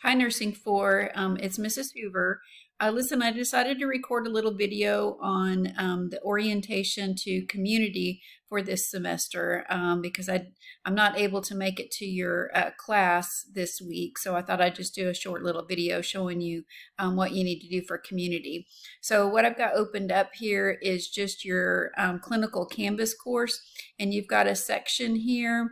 Hi, Nursing 4. It's Mrs. Hoover. Listen, I decided to record a little video on the orientation to community for this semester because I'm not able to make it to your class this week. So I thought I'd just do a short little video showing you what you need to do for community. So what I've got opened up here is just your clinical Canvas course, and you've got a section here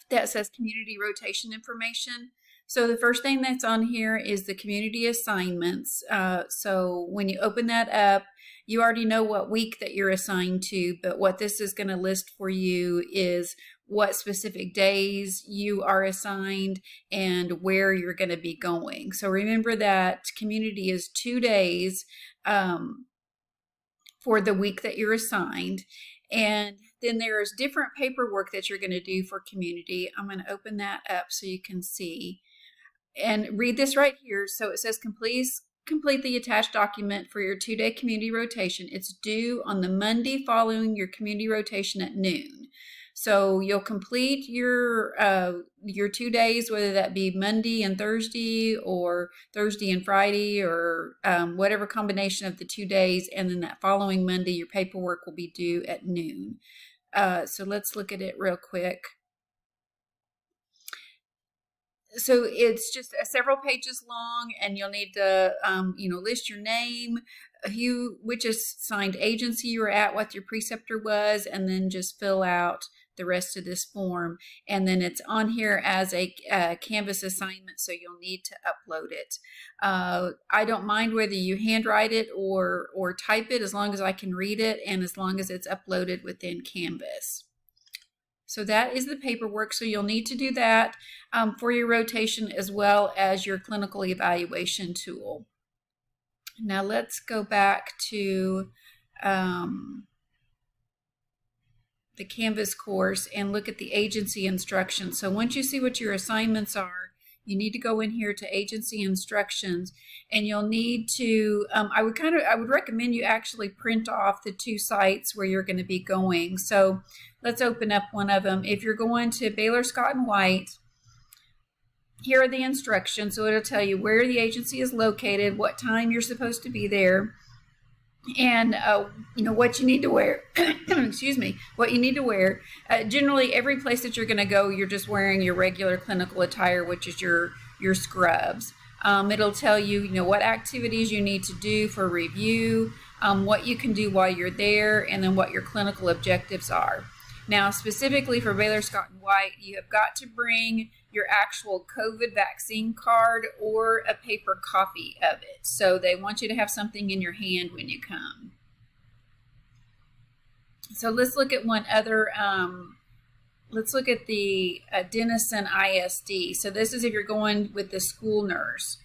that says community rotation information. So the first thing that's on here is the community assignments. So when you open that up, you already know what week that you're assigned to, but what this is going to list for you is what specific days you are assigned and where you're going to be going. So remember that community is 2 days for the week that you're assigned. And then there's different paperwork that you're going to do for community. I'm going to open that up so you can see and read this right here. So it says complete the attached document for your 2-day community rotation. It's due on the Monday following your community rotation at noon. So you'll complete your 2 days, whether that be Monday and Thursday or Thursday and Friday, or whatever combination of the 2 days. And then that following Monday, your paperwork will be due at noon. So let's look at it real quick. So it's just several pages long, and you'll need to, list your name, which assigned agency you were at, what your preceptor was, and then just fill out the rest of this form. And then it's on here as a Canvas assignment, so you'll need to upload it. I don't mind whether you handwrite it or type it, as long as I can read it and as long as it's uploaded within Canvas. So that is the paperwork. So you'll need to do that for your rotation as well as your clinical evaluation tool. Now let's go back to the Canvas course and look at the agency instructions. So once you see what your assignments are, you need to go in here to agency instructions, and you'll need to, I would recommend you actually print off the 2 sites where you're going to be going. So let's open up one of them. If you're going to Baylor Scott and White, here are the instructions. So it'll tell you where the agency is located, what time you're supposed to be there, and what you need to wear. Excuse me, what you need to wear. Generally, every place that you're going to go, you're just wearing your regular clinical attire, which is your scrubs. It'll tell you, what activities you need to do for review, what you can do while you're there, and then what your clinical objectives are. Now, specifically for Baylor Scott and White, you have got to bring your actual COVID vaccine card or a paper copy of it. So they want you to have something in your hand when you come. So let's look at one other, let's look at the Denison ISD. So this is if you're going with the school nurse.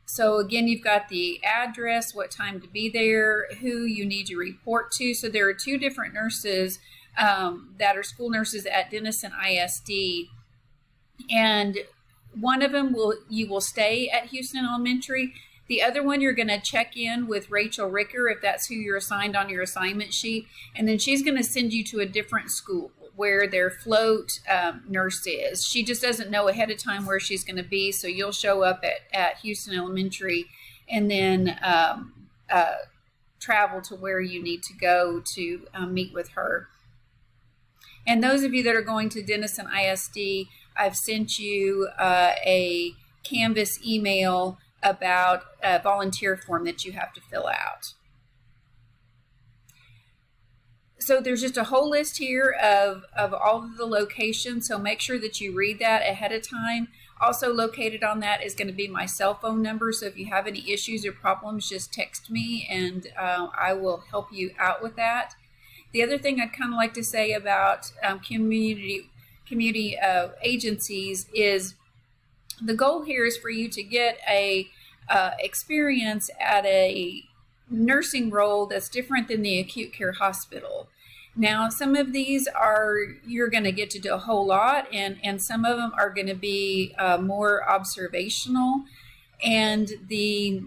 So again, you've got the address, what time to be there, who you need to report to. So there are 2 different nurses that are school nurses at Denison ISD. And one of them you will stay at Houston Elementary. The other one, you're going to check in with Rachel Ricker if that's who you're assigned on your assignment sheet. And then she's going to send you to a different school where their float nurse is. She just doesn't know ahead of time where she's going to be. So you'll show up at Houston Elementary and then travel to where you need to go to meet with her. And those of you that are going to Denison ISD, I've sent you a Canvas email about a volunteer form that you have to fill out. So there's just a whole list here of all of the locations, so make sure that you read that ahead of time. Also located on that is going to be my cell phone number, so if you have any issues or problems, just text me and I will help you out with that. The other thing I'd kind of like to say about community agencies is the goal here is for you to get a experience at a nursing role that's different than the acute care hospital. Now, some of these you're going to get to do a whole lot, and some of them are going to be more observational, and the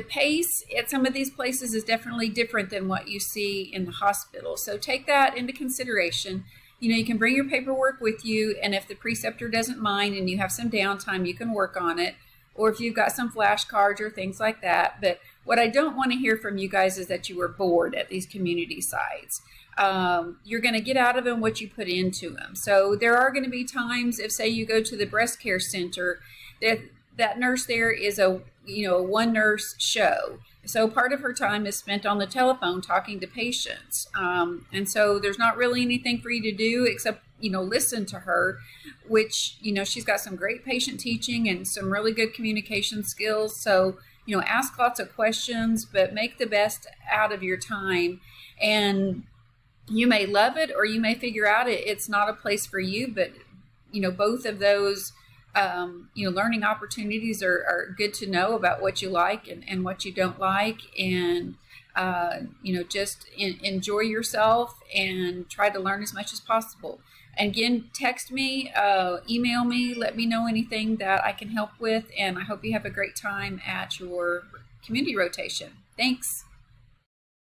pace at some of these places is definitely different than what you see in the hospital. So take that into consideration. you can bring your paperwork with you, and if the preceptor doesn't mind and you have some downtime, you can work on it, or if you've got some flashcards or things like that. But what I don't want to hear from you guys is that you were bored at these community sites. You're going to get out of them what you put into them. So there are going to be times, if say you go to the breast care center, that nurse there is a one nurse show. So part of her time is spent on the telephone talking to patients. And so there's not really anything for you to do except, listen to her, which, she's got some great patient teaching and some really good communication skills. So, ask lots of questions, but make the best out of your time. And you may love it, or you may figure out it's not a place for you, but, both of those learning opportunities are good to know about what you like and what you don't like, and just enjoy yourself and try to learn as much as possible. And again, text me, email me, let me know anything that I can help with, and I hope you have a great time at your community rotation. Thanks.